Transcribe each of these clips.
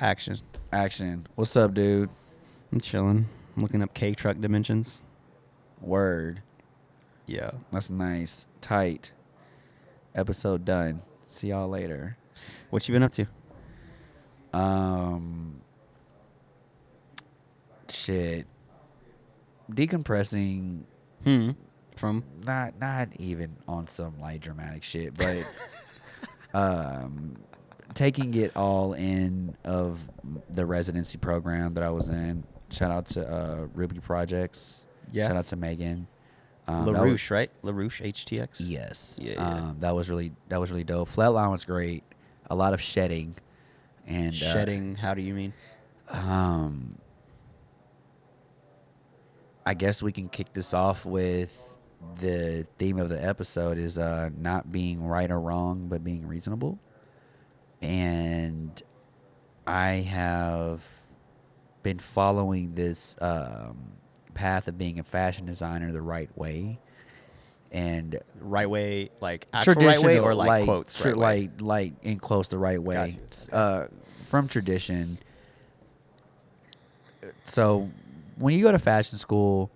Action. Action. What's up, dude? I'm chilling. I'm looking up K truck dimensions. Word. Yeah. That's nice. Tight. Episode done. See y'all later. What you been up to? Shit. Decompressing. From? Not even on some like dramatic shit, but taking it all in of the residency program that I was in. Shout out to Ruby Projects. Yeah. Shout out to Megan. LaRouche, right? LaRouche HTX? Yes. Yeah. That was really dope. Flatline was great. A lot of shedding. And shedding, how do you mean? I guess we can kick this off with the theme of the episode is not being right or wrong, but being reasonable. And I have been following this path of being a fashion designer the right way. And Right way, like actual right way, or like quotes right way? Like in quotes the right way. Gotcha. From tradition. So when you go to fashion school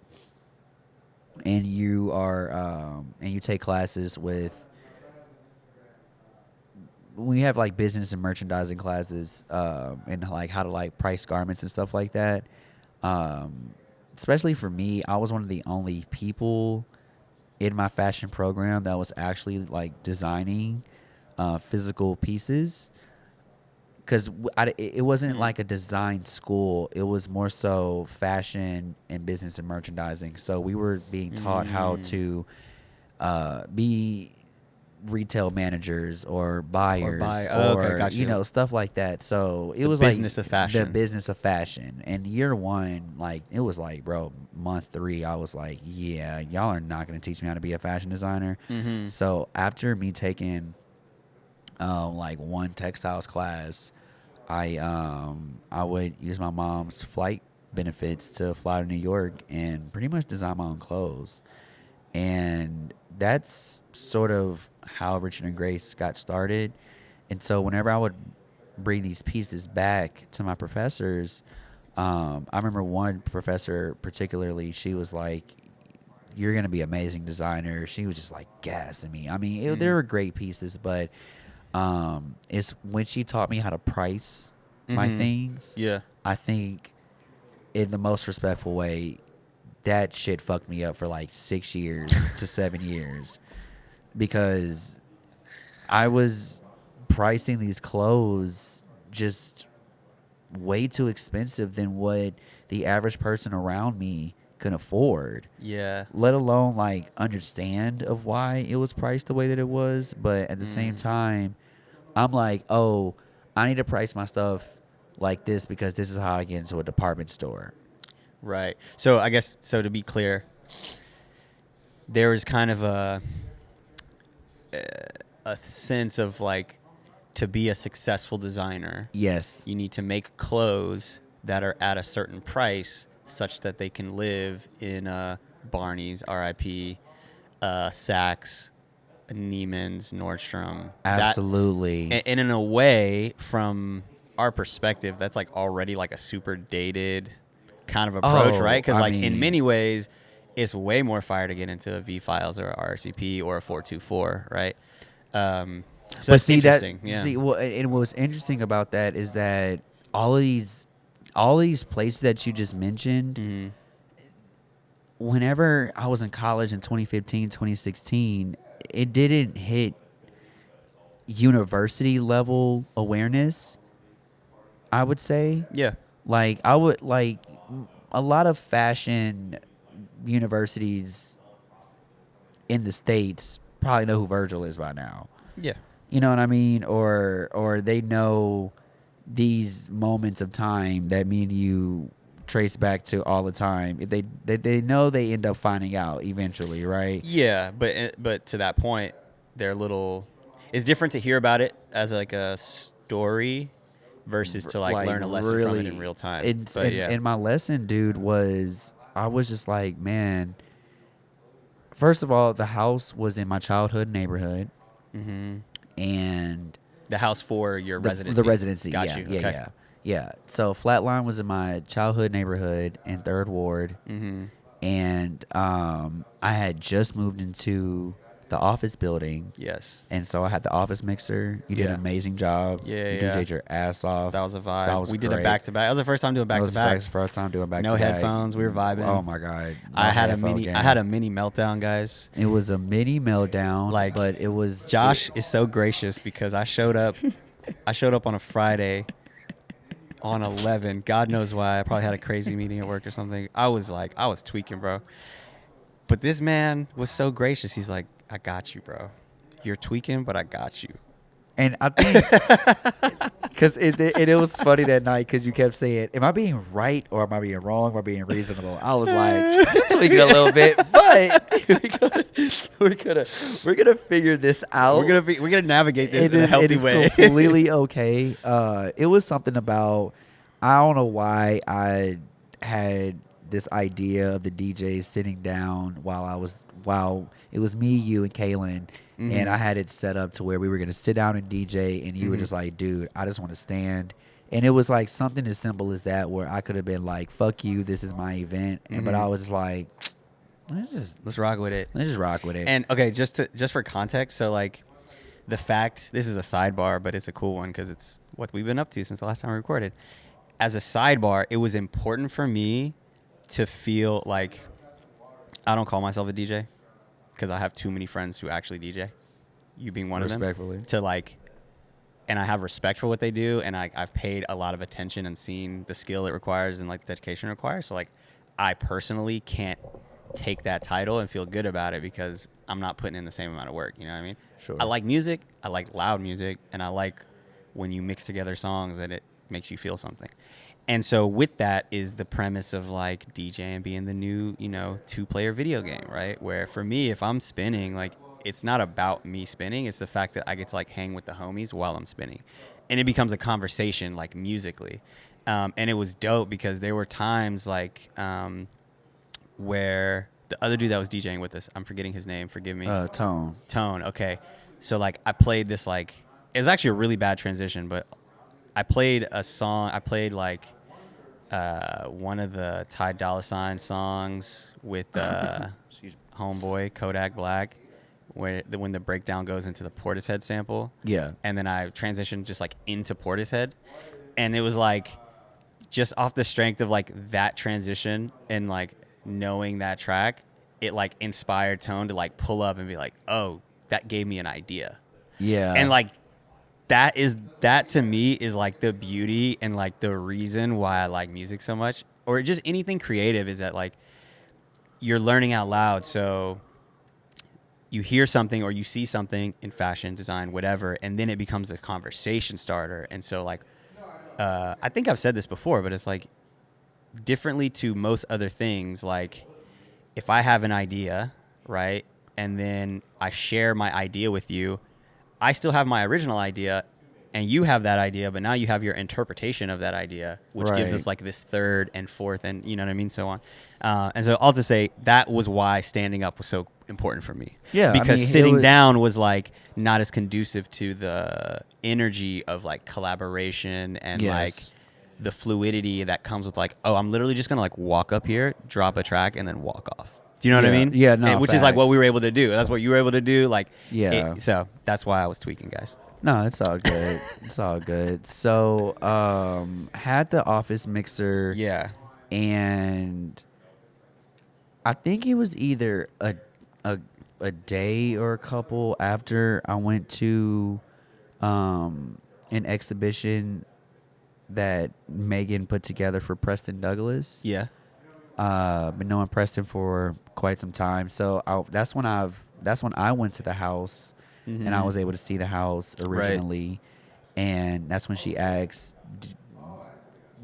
and you are and you take classes with, when you have like business and merchandising classes and like how to like price garments and stuff like that, especially for me, I was one of the only people in my fashion program that was actually like designing physical pieces, because it wasn't like a design school. It was more so fashion and business and merchandising. So we were being taught how to be retail managers or buyers you know, stuff like that. So it was like business of fashion. The business of fashion. And year one, like it was like, bro, month 3, I was like, yeah, y'all are not going to teach me how to be a fashion designer. So after me taking like one textiles class, I would use my mom's flight benefits to fly to New York and pretty much design my own clothes. And that's sort of how Richard and Grace got started. And so whenever I would bring these pieces back to my professors, I remember one professor particularly, she was like, you're going to be an amazing designer. She was just like gassing me. I mean, they were great pieces, but it's when she taught me how to price my things. Yeah. I think in the most respectful way, that shit fucked me up for like 6 years to 7 years, because I was pricing these clothes just way too expensive than what the average person around me can afford. Yeah. Let alone like understand of why it was priced the way that it was. But at the same time, I'm like, oh, I need to price my stuff like this because this is how I get into a department store. Right. So I guess, so to be clear, there was kind of a sense of like, to be a successful designer, Yes. you need to make clothes that are at a certain price such that they can live in Barney's, RIP, Saks, Neiman's, Nordstrom. Absolutely. And in a way, from our perspective, that's like already like a super dated kind of approach, right? Because like in many ways, it's way more fire to get into a V-Files or a RSVP or a 424, right? So that's interesting. And what was interesting about that is that all of these places that you just mentioned, whenever I was in college in 2015, 2016, it didn't hit university level awareness, I would say. Yeah. Like I would like a lot of fashion universities in the States probably know who Virgil is by now. Yeah. You know what I mean? Or they know these moments of time that me and you trace back to all the time. If they know, they end up finding out eventually, right? Yeah, but to that point, they're little. It's different to hear about it as like a story versus to like learn a lesson from it in real time. And my lesson, dude, was I was just like, man. First of all, the house was in my childhood neighborhood, and the house for your residency. The residency, Got yeah, you. yeah, Okay. yeah. Yeah. So Flatline was in my childhood neighborhood in Third Ward, and I had just moved into the office building. Yes. And so I had the office mixer. You did an amazing job. Yeah, you DJ'd your ass off. That was a vibe. That was we great. did it back to back. That was the first time doing back to back. That was the first time doing back to back. No headphones. We were vibing. Oh my god. I had a mini meltdown, guys. It was a mini meltdown. But it was. Josh is so gracious because I showed up. I showed up on a Friday. On 11, God knows why. I probably had a crazy meeting at work or something. I was tweaking, bro. But this man was so gracious. He's like, I got you, bro. You're tweaking, but I got you. And I think, because it was funny that night because you kept saying, am I being right or am I being wrong? Am I being reasonable? I was like, tweaking a little bit, but we're gonna figure this out. We're gonna navigate this in a healthy way. It's completely okay. It was something about, I don't know why I had this idea of the DJs sitting down while it was me, you, and Kaylin. And I had it set up to where we were going to sit down and DJ, and you were just like, dude, I just want to stand. And it was like something as simple as that, where I could have been like, fuck you, this is my event. But I was just like, let's rock with it. Let's just rock with it. And okay, just for context, so like the fact, this is a sidebar, but it's a cool one because it's what we've been up to since the last time we recorded. As a sidebar, it was important for me to feel like I don't call myself a DJ. Because I have too many friends who actually DJ, you being one of them. Respectfully. To like, and I have respect for what they do, and I've paid a lot of attention and seen the skill it requires and like the dedication it requires. So like, I personally can't take that title and feel good about it because I'm not putting in the same amount of work. You know what I mean? Sure. I like music. I like loud music, and I like when you mix together songs and it makes you feel something. And so with that is the premise of like DJing being the new, 2-player video game, right? Where for me, if I'm spinning, like it's not about me spinning. It's the fact that I get to like hang with the homies while I'm spinning. And it becomes a conversation like musically. And it was dope because there were times like where the other dude that was DJing with us, I'm forgetting his name, forgive me. Tone. Okay. So like I played this like, it was actually a really bad transition, but I played a song. I played like one of the Ty Dolla $ign songs with homeboy Kodak Black, when the breakdown goes into the Portishead sample. Yeah. And then I transitioned just like into Portishead, and it was like just off the strength of like that transition and like knowing that track, it like inspired Tone to like pull up and be like, oh, that gave me an idea. Yeah. And like. That to me is like the beauty and like the reason why I like music so much, or just anything creative, is that like you're learning out loud. So you hear something or you see something in fashion, design, whatever, and then it becomes a conversation starter. And so like I think I've said this before, but it's like differently to most other things. Like if I have an idea, right, and then I share my idea with you, I still have my original idea, and you have that idea, but now you have your interpretation of that idea, which gives us like this third and fourth, and you know what I mean, so on. And so all to say, that was why standing up was so important for me. Yeah, because sitting down was like not as conducive to the energy of like collaboration and like the fluidity that comes with like, oh, I'm literally just gonna like walk up here, drop a track, and then walk off. Do you know what I mean? Yeah, no, which is like what we were able to do. That's what you were able to do. Like, yeah. So that's why I was tweaking, guys. No, it's all good. It's all good. So, had the office mixer. Yeah. And I think it was either a day or a couple after I went to an exhibition that Megan put together for Preston Douglas. Yeah. Been knowing Preston for quite some time, so that's when I went to the house, and I was able to see the house originally, and that's when she asked,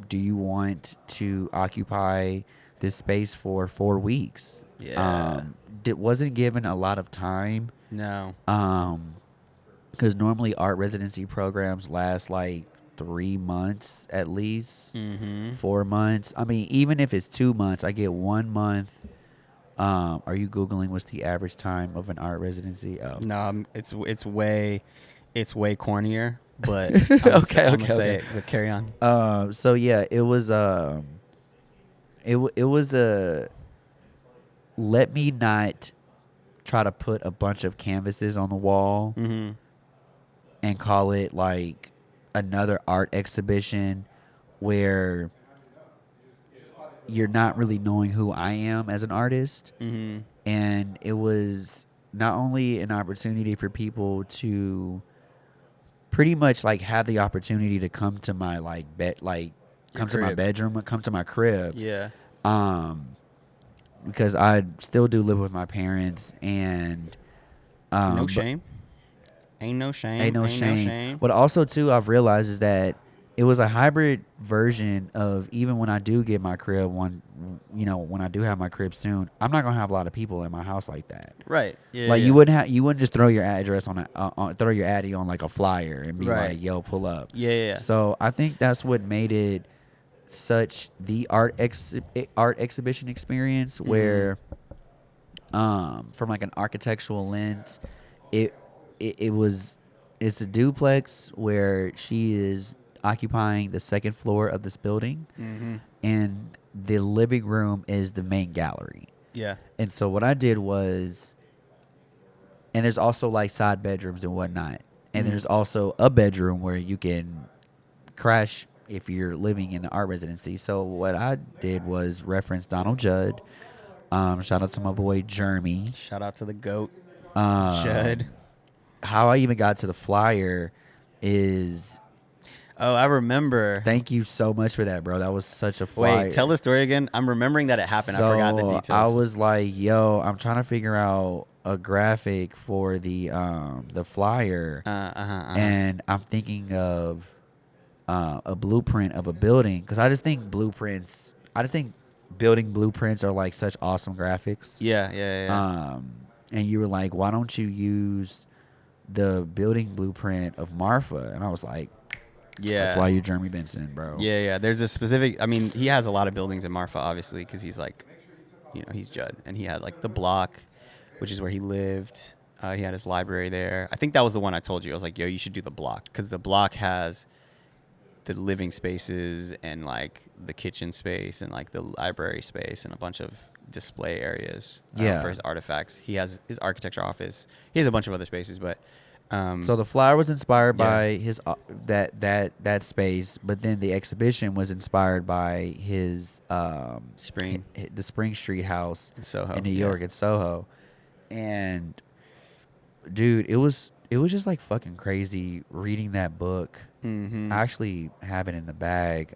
"Do you want to occupy this space for 4 weeks?" Yeah. It wasn't given a lot of time. No. Because normally art residency programs last like 3 months at least, 4 months. I mean, even if it's 2 months, I get 1 month. Are you Googling what's the average time of an art residency? Oh. No, it's way it's way cornier, but Okay, I'm gonna say it. But carry on. So yeah, it was it was a let me not try to put a bunch of canvases on the wall Mm-hmm. and call it like another art exhibition where you're not really knowing who I am as an artist. Mm-hmm. And it was not only an opportunity for people to pretty much like have the opportunity to come to my like bed, like Your come to my crib. bedroom, come to my crib. Yeah. Because I still do live with my parents, and No but shame. Ain't no shame. ain't no shame. But also too, I've realized is that it was a hybrid version of even when I do get my crib when I do have my crib soon, I'm not gonna have a lot of people in my house like that. Right. Yeah. Like yeah. you wouldn't just throw your address throw your addy on like a flyer and be Right. like, yo, pull up. Yeah. So I think that's what made it such the art exhibition experience where from like an architectural lens it's a duplex where she is occupying the second floor of this building, Mm-hmm. and the living room is the main gallery. Yeah. And so what I did was, and there's also like side bedrooms and whatnot, and there's also a bedroom where you can crash if you're living in the art residency. So what I did was reference Donald Judd. Shout out to my boy Jeremy. Shout out to the GOAT, Judd. How I even got to the flyer is Oh, I remember. thank you so much for that, bro. That was such a flyer. Wait, tell the story again. I'm remembering that it happened. So I forgot the details. I was like, yo, I'm trying to figure out a graphic for the flyer, and I'm thinking of a blueprint of a building because I just think building blueprints are like such awesome graphics. Yeah. And you were like, why don't you use the building blueprint of Marfa? And I was like, Yeah. that's why you're Jeremy Benson, bro. Yeah. There's a specific. I mean, he has a lot of buildings in Marfa, obviously, because he's like, he's Judd, and he had like the block, which is where he lived. He had his library there. I think that was the one I told you. I was like, yo, you should do the block because the block has the living spaces and like the kitchen space and like the library space and a bunch of display areas for his artifacts. He has his architecture office. He has a bunch of other spaces, but so the flyer was inspired by his that space, but then the exhibition was inspired by his the Spring Street house in Soho, in New York at Soho. And dude, it was just like fucking crazy reading that book. Mm-hmm. I actually have it in the bag.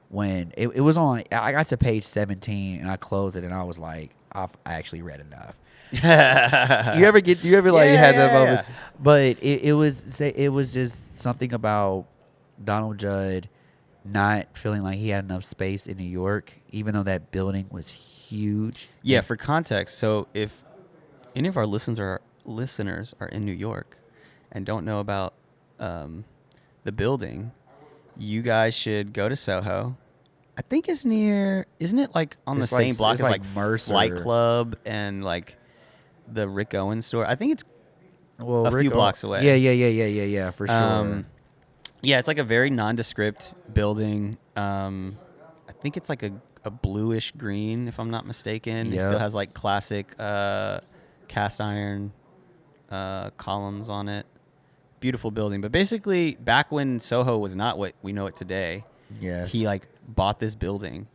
When it was on, I got to page 17 and I closed it and I was like, I actually read enough. You ever had that moment? Yeah. But it was just something about Donald Judd not feeling like he had enough space in New York, even though that building was huge. Yeah, for context, so if any of our listeners are in New York and don't know about the building, you guys should go to Soho. I think it's near, isn't it like on the same block as like Mercer Flight Club and like the Rick Owens store? I think it's a few blocks away. Yeah, for sure. Yeah, it's like a very nondescript building. I think it's like a bluish green, if I'm not mistaken. It still has like classic cast iron columns on it. Beautiful building. But basically, back when Soho was not what we know it today, he like bought this building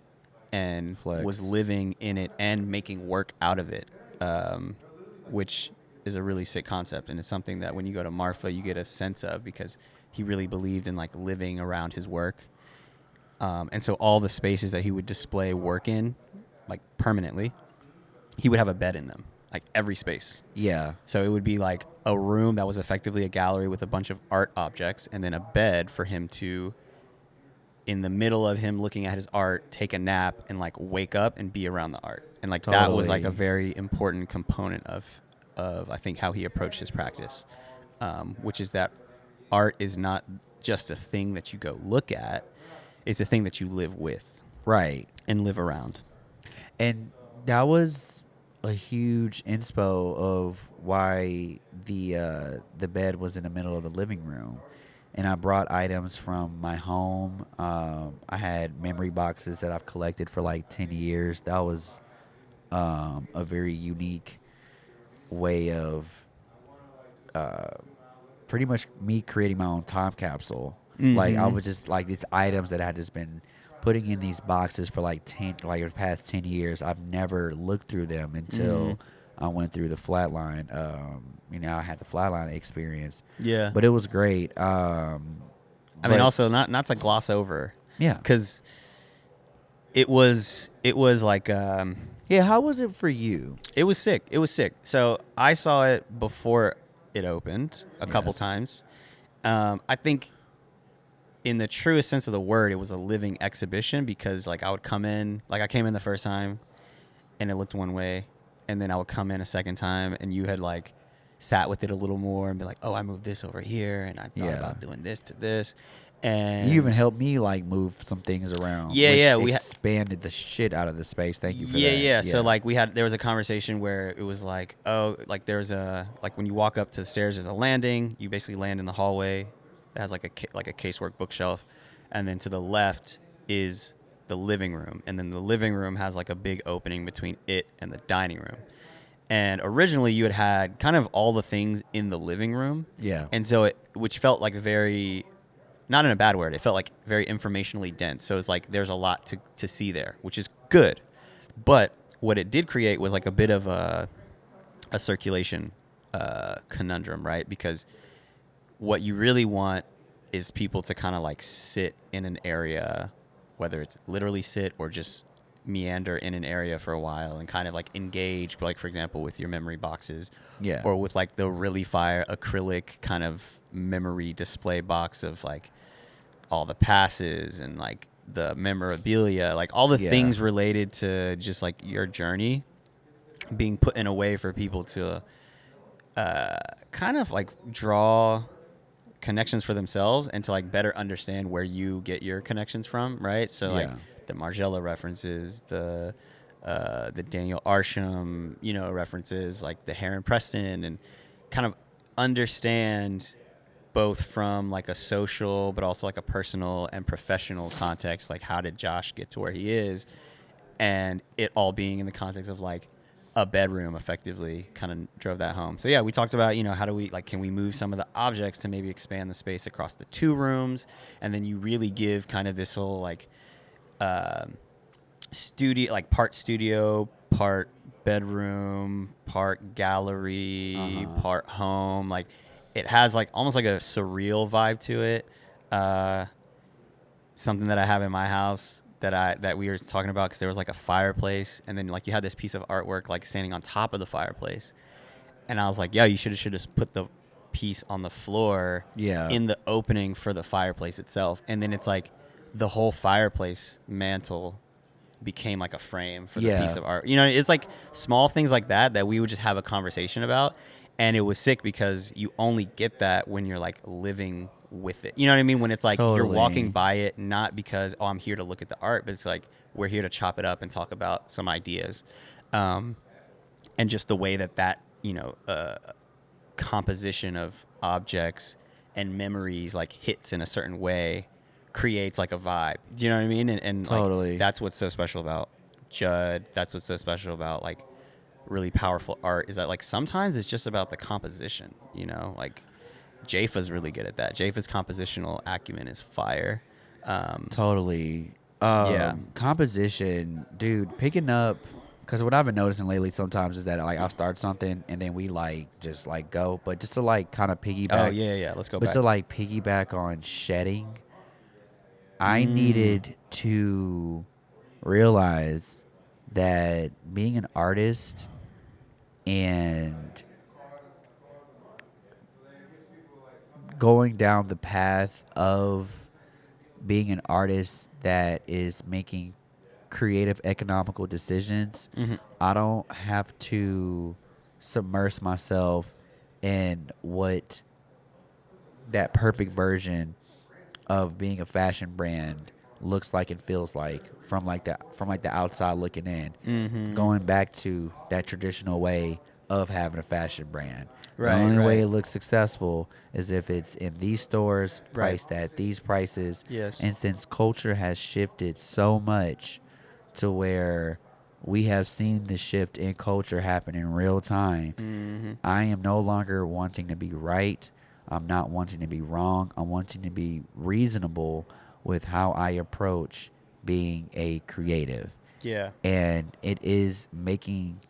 and was living in it and making work out of it, which is a really sick concept. And it's something that when you go to Marfa, you get a sense of because he really believed in like living around his work. And so all the spaces that he would display work in, like permanently, he would have a bed in them. Like every space. Yeah. So it would be like a room that was effectively a gallery with a bunch of art objects and then a bed for him to, in the middle of him looking at his art, take a nap and like wake up and be around the art. And like that was like a very important component of I think how he approached his practice, which is that art is not just a thing that you go look at. It's a thing that you live with. Right. And live around. And that was a huge inspo of why the bed was in the middle of the living room, and I brought items from my home. I had memory boxes that I've collected for like 10 years. That was a very unique way of pretty much me creating my own time capsule. Like I was just like it's items that I had just been putting in these boxes for like the past 10 years. I've never looked through them until I went through the flatline. I had the flatline experience. Yeah. But it was great. I mean, also not to gloss over. Yeah. Because it was like yeah. How was it for you? It was sick. So I saw it before it opened a couple times. I think in the truest sense of the word, it was a living exhibition because like I would come in, like I came in the first time and it looked one way, and then I would come in a second time and you had like sat with it a little more and be like, oh, I moved this over here and I thought about doing this to this. And you even helped me like move some things around. We expanded the shit out of the space. Thank you for that. Yeah. So like there was a conversation where it was like, oh, like there's like when you walk up to the stairs, there's a landing. You basically land in the hallway. It has like a casework bookshelf, and then to the left is the living room, and then the living room has like a big opening between it and the dining room. And originally you had kind of all the things in the living room. Yeah. And so which felt like very, not in a bad word, it felt like very informationally dense. So it's like there's a lot to see there, which is good. But what it did create was like a bit of a circulation conundrum, right? Because what you really want is people to kind of like sit in an area, whether it's literally sit or just meander in an area for a while and kind of like engage, like for example with your memory boxes, or with like the really fire acrylic kind of memory display box of like all the passes and like the memorabilia, like all the things related to just like your journey being put in a way for people to kind of like draw connections for themselves and to like better understand where you get your connections from, right? So like the Margiela references, the Daniel Arsham, references, like the Heron Preston, and kind of understand both from like a social but also like a personal and professional context, like how did Josh get to where he is, and it all being in the context of like a bedroom effectively kind of drove that home. So yeah, we talked about, how do we like, can we move some of the objects to maybe expand the space across the two rooms, and then you really give kind of this whole like studio, like part studio, part bedroom, part gallery, part home. Like it has like almost like a surreal vibe to it. Something that I have in my house that we were talking about, because there was like a fireplace, and then like you had this piece of artwork like standing on top of the fireplace, and I was like, yeah, you should have put the piece on the floor in the opening for the fireplace itself, and then it's like the whole fireplace mantle became like a frame for the piece of art. It's like small things like that we would just have a conversation about, and it was sick because you only get that when you're like living with it. You know what I mean? When it's like you're walking by it, not because, I'm here to look at the art, but it's like we're here to chop it up and talk about some ideas. And just the way that composition of objects and memories like hits in a certain way creates like a vibe. Do you know what I mean? And like, that's what's so special about Judd. That's what's so special about like really powerful art, is that like sometimes it's just about the composition, like Jafa's really good at that. Jafa's compositional acumen is fire. Composition, dude, picking up, because what I've been noticing lately sometimes is that like I'll start something and then we like just like go, but just to like kind of piggyback. Let's go back. But to like piggyback piggyback on shedding, I needed to realize that being an artist and going down the path of being an artist that is making creative economical decisions, I don't have to submerge myself in what that perfect version of being a fashion brand looks like and feels like from the outside looking in. Going back to that traditional way of having a fashion brand. The only way it looks successful is if it's in these stores, priced at these prices. Yes. And since culture has shifted so much to where we have seen the shift in culture happen in real time, I am no longer wanting to be right. I'm not wanting to be wrong. I'm wanting to be reasonable with how I approach being a creative. Yeah. And it is making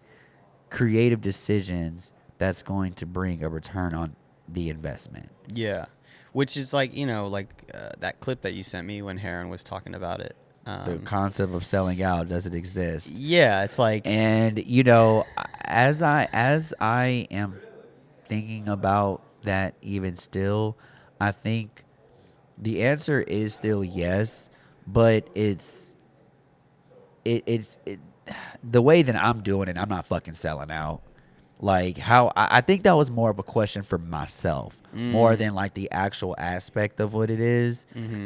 creative decisions that's going to bring a return on the investment. Yeah. Which is like, that clip that you sent me when Heron was talking about it. The concept of selling out, does it exist? Yeah, it's like, and as I am thinking about that, even still, I think the answer is still yes, but it's the way that I'm doing it. I'm not fucking selling out. Like how I think that was more of a question for myself, more than like the actual aspect of what it is.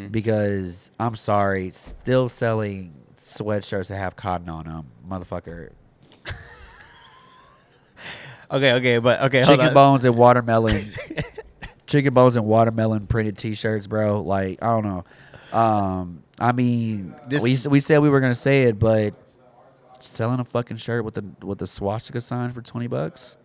Because I'm sorry, still selling sweatshirts that have cotton on them, motherfucker. Okay, Chicken bones and watermelon, chicken bones and watermelon printed T-shirts, bro. Like I don't know. I mean, we said we were gonna say it, but selling a fucking shirt with the swastika sign for $20,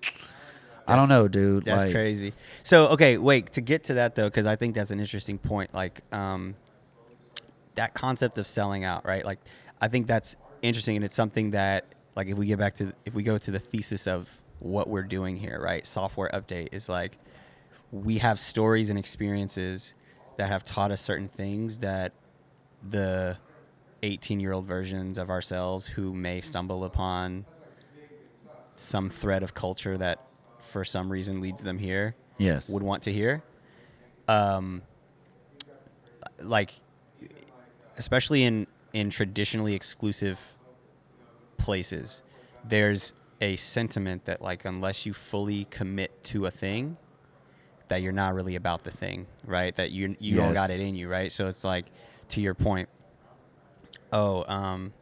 I don't know, dude. That's crazy. So okay, wait, to get to that though, because I think that's an interesting point. Like that concept of selling out, right? Like I think that's interesting, and it's something that, like, if we go to the thesis of what we're doing here, right? Software update is like, we have stories and experiences that have taught us certain things that the 18-year-old versions of ourselves who may stumble upon some thread of culture that for some reason leads them here would want to hear. Like, especially in traditionally exclusive places, there's a sentiment that, like, unless you fully commit to a thing, that you're not really about the thing, right? That you don't got it in you, right? So it's like, to your point, I'm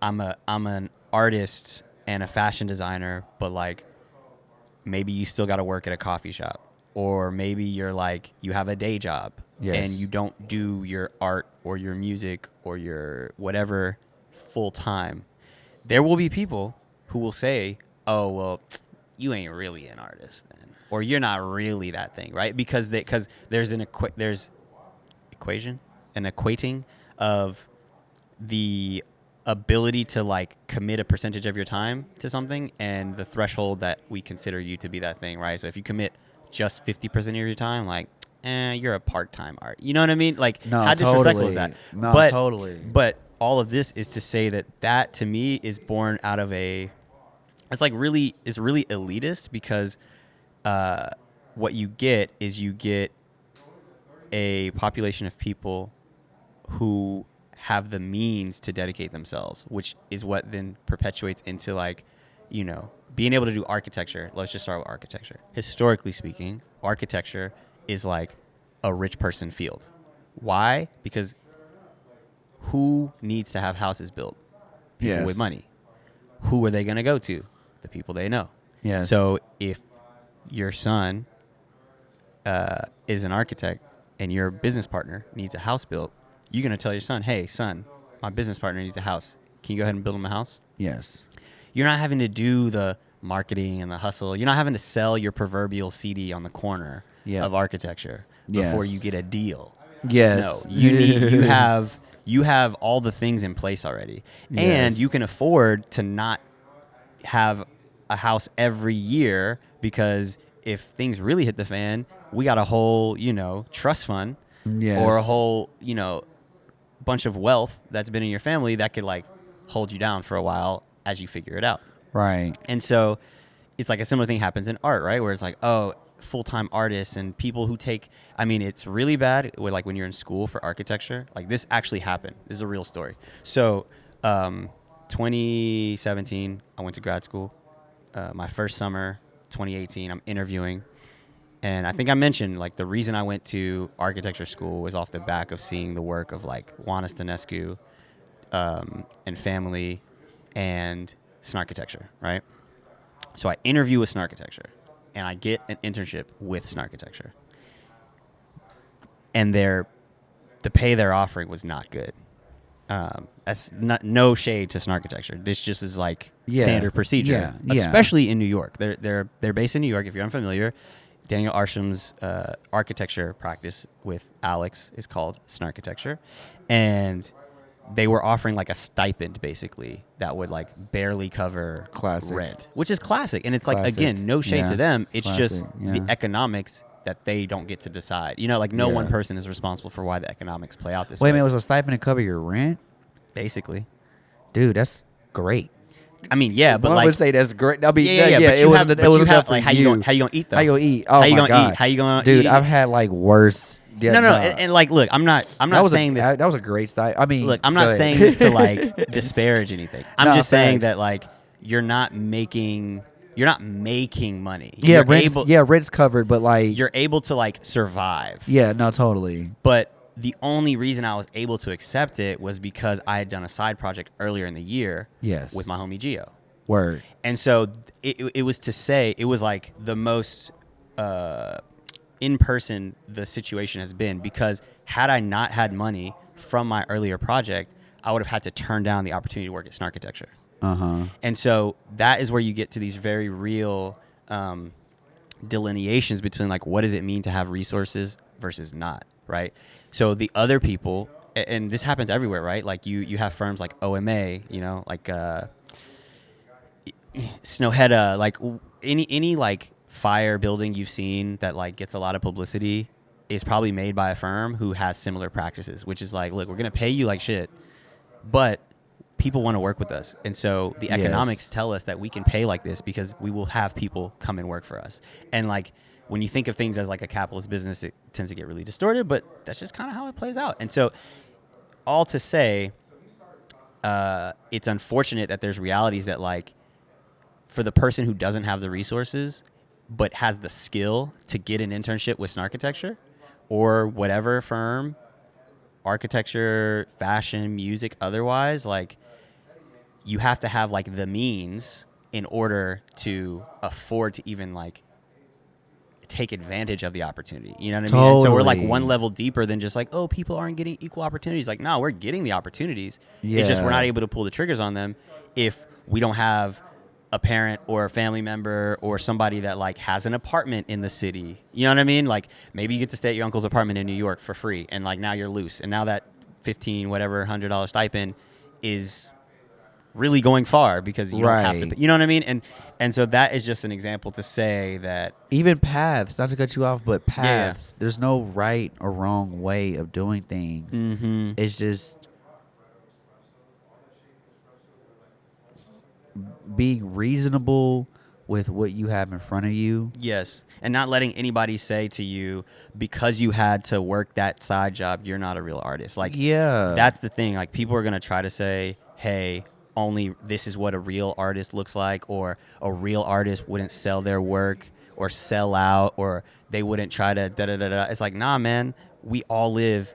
an artist and a fashion designer, but like maybe you still got to work at a coffee shop, or maybe you're like, you have a day job and you don't do your art or your music or your whatever full time. There will be people who will say, oh, well, you ain't really an artist then, or you're not really that thing, right? Because there's an equating of the ability to like commit a percentage of your time to something and the threshold that we consider you to be that thing, right? So if you commit just 50% of your time, like, you're a part-time art. You know what I mean? Like, no, how disrespectful is that? No, but, totally. But all of this is to say that to me is born out of it's really elitist, because what you get is a population of people who have the means to dedicate themselves, which is what then perpetuates into, like, being able to do architecture. Let's just start with architecture. Historically speaking, architecture is like a rich person field. Why? Because who needs to have houses built? People with money. Who are they going to go to? The people they know. Yes. So if your son is an architect and your business partner needs a house built, you're going to tell your son, hey, son, my business partner needs a house. Can you go ahead and build him a house? Yes. You're not having to do the marketing and the hustle. You're not having to sell your proverbial CD on the corner of architecture before you get a deal. Yes. No, you have all the things in place already. Yes. And you can afford to not have a house every year, because if things really hit the fan, we got a whole, trust fund or a whole, bunch of wealth that's been in your family that could, like, hold you down for a while as you figure it out. Right. And so it's like a similar thing happens in art, right? Where it's like, oh, full-time artists and people who it's really bad with, like, when you're in school for architecture. Like, this actually happened. This is a real story. So 2017, I went to grad school. My first summer, 2018, I'm interviewing, And I think I mentioned, like, the reason I went to architecture school was off the back of seeing the work of, like, Juana Stanescu and family and Snarkitecture, right? So I interview with Snarkitecture, and I get an internship with Snarkitecture. And the pay they're offering was not good. That's no shade to Snarkitecture. This just is like standard procedure, especially in New York. They're based in New York. If you're unfamiliar, Daniel Arsham's architecture practice with Alex is called Snarkitecture, and they were offering like a stipend basically that would like barely cover rent, which is classic. And it's like, again, no shade to them. It's just the economics that they don't get to decide. You know, like no one person is responsible for why the economics play out this way. Wait a minute, was a stipend to cover your rent? Basically. Dude, that's great. I mean, yeah, but I would say that's great. I mean, it was enough like how you gonna eat though? How you gonna eat? Oh my God. How you gonna Dude, eat? I've had like worse. Yeah, no. And like, look, I'm not saying this. That was a great style. I mean, look, I'm not saying this to like disparage anything. I'm just saying that like you're not making money. Yeah, rent's covered, but like you're able to like survive. Yeah, no, totally. But the only reason I was able to accept it was because I had done a side project earlier in the year. Yes. With my homie Gio. Word. And so it was to say it was like the most in person the situation has been, because had I not had money from my earlier project, I would have had to turn down the opportunity to work at Snarkitecture. And so that is where you get to these very real delineations between like what does it mean to have resources versus not, right? So the other people, and this happens everywhere, right? Like you have firms like OMA, you know, like Snowhetta, like any like fire building you've seen that like gets a lot of publicity is probably made by a firm who has similar practices, which is like, look, we're going to pay you like shit, but people want to work with us. And so the economics tell us that we can pay like this because we will have people come and work for us. And like, when you think of things as like a capitalist business, it tends to get really distorted, but that's just kind of how it plays out. And so all to say, it's unfortunate that there's realities that like, for the person who doesn't have the resources, but has the skill to get an internship with Snarkitecture or whatever firm, architecture, fashion, music, otherwise, like you have to have like the means in order to afford to even like take advantage of the opportunity. You know what I mean? And so we're like one level deeper than just like, oh, people aren't getting equal opportunities. Like, no, we're getting the opportunities. It's just we're not able to pull the triggers on them if we don't have a parent or a family member or somebody that like has an apartment in the city. You know what I mean? Like maybe you get to stay at your uncle's apartment in New York for free, and like now you're loose, and now that $1,500 stipend is really going far because you don't have to pay, you know what I mean? And so that is just an example to say that even paths, not to cut you off, but paths, there's no right or wrong way of doing things. It's just being reasonable with what you have in front of you. Yes. And not letting anybody say to you, because you had to work that side job, you're not a real artist. Like, that's the thing. Like, people are going to try to say, hey, only this is what a real artist looks like, or a real artist wouldn't sell their work or sell out, or they wouldn't try to da-da-da-da. It's like, nah, man, we all live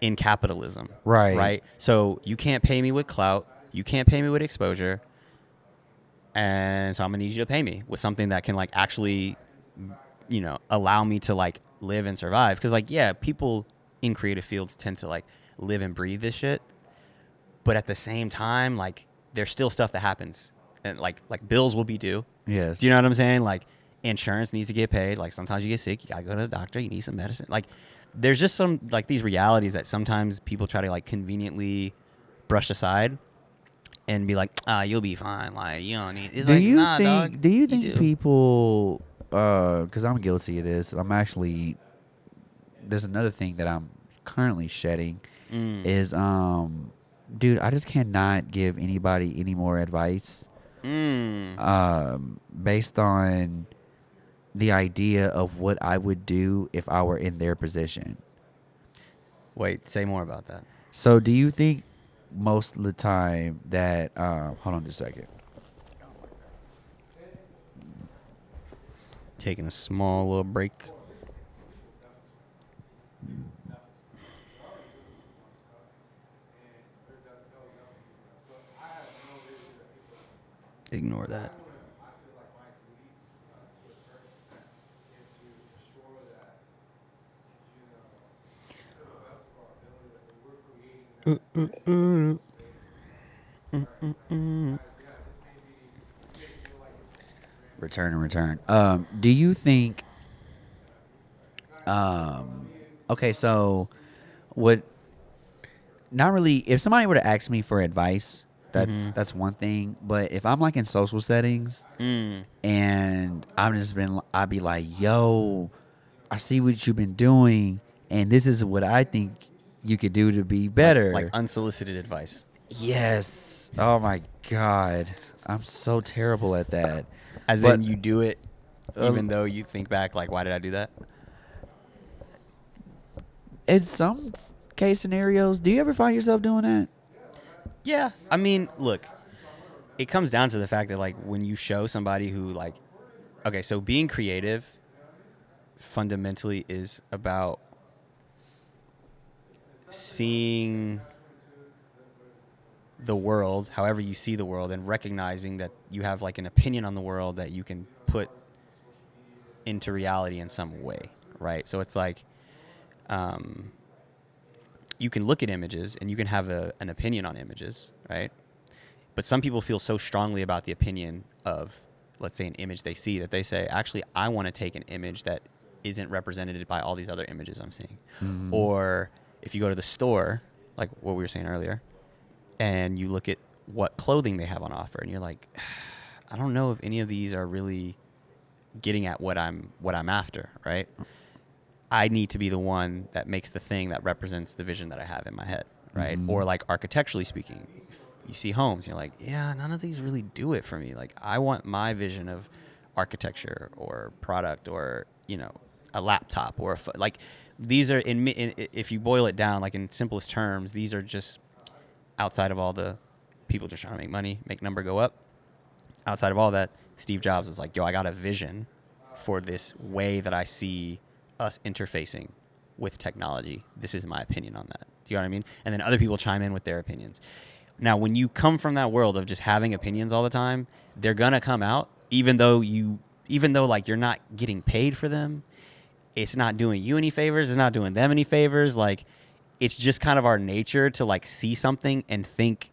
in capitalism. Right? So you can't pay me with clout. You can't pay me with exposure. And so I'm gonna need you to pay me with something that can like actually, you know, allow me to like live and survive. Because like, yeah, people in creative fields tend to like live and breathe this shit, but at the same time, like there's still stuff that happens, and like bills will be due. Yes. Do you know what I'm saying? Like insurance needs to get paid. Like sometimes you get sick, you gotta go to the doctor. You need some medicine. Like there's just some like these realities that sometimes people try to like conveniently brush aside and be like, you'll be fine. Like, you don't need... It's do like, you nah, think, dog. Do you think people... Because I'm guilty of this. I'm actually... There's another thing that I'm currently shedding is... Dude, I just cannot give anybody any more advice based on the idea of what I would do if I were in their position. Wait, say more about that. So do you think most of the time that hold on just a second, taking a small little break. Ignore that. Return. Do you think? Okay, so would not really. If somebody were to ask me for advice, that's one thing. But if I'm like in social settings and I'd be like, "Yo, I see what you've been doing, and this is what I think you could do to be better." Like unsolicited advice. Yes. Oh my God, I'm so terrible at that. As But in, you do it, even though you think back, like, why did I do that? in some case scenarios, do you ever find yourself doing that? Yeah. I mean, look, it comes down to the fact that, like, when you show somebody who, like, okay, so being creative fundamentally is about seeing the world however you see the world and recognizing that you have, like, an opinion on the world that you can put into reality in some way, right? So it's like, you can look at images and you can have an opinion on images, right? But some people feel so strongly about the opinion of, let's say, an image they see that they say, actually, I want to take an image that isn't represented by all these other images I'm seeing. Or if you go to the store, like what we were saying earlier, and you look at what clothing they have on offer, and you're like, I don't know if any of these are really getting at what I'm after, right? I need to be the one that makes the thing that represents the vision that I have in my head, right? Or like architecturally speaking, if you see homes, you're like, yeah, none of these really do it for me. Like, I want my vision of architecture or product or, you know, a laptop or like these are if you boil it down, like in simplest terms, these are just outside of all the people just trying to make money, make number go up. Outside of all that, Steve Jobs was like, yo, I got a vision for this way that I see us interfacing with technology. This is my opinion on that. Do you know what I mean? And then other people chime in with their opinions. Now, when you come from that world of just having opinions all the time, they're gonna come out, even though like you're not getting paid for them. It's not doing you any favors. It's not doing them any favors. Like, it's just kind of our nature to like see something and think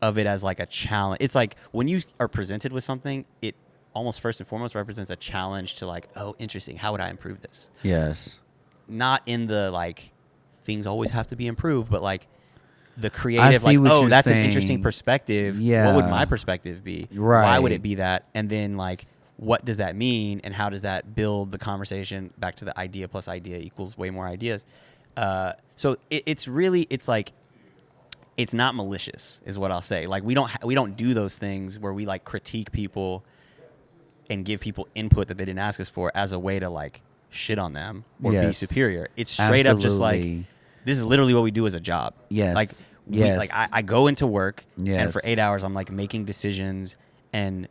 of it as like a challenge. It's like when you are presented with something, it almost first and foremost represents a challenge to like, oh, interesting. How would I improve this? Yes. Not in the like things always have to be improved, but like the creative, like, oh, that's saying. An interesting perspective. Yeah. What would my perspective be? Right. Why would it be that? And then like, what does that mean? And how does that build the conversation back to the idea plus idea equals way more ideas? So it's really, it's like, it's not malicious is what I'll say. Like we don't do those things where we like critique people and give people input that they didn't ask us for as a way to like shit on them or be superior. It's straight up just like, this is literally what we do as a job. Yes. Like, I go into work and for 8 hours I'm like making decisions and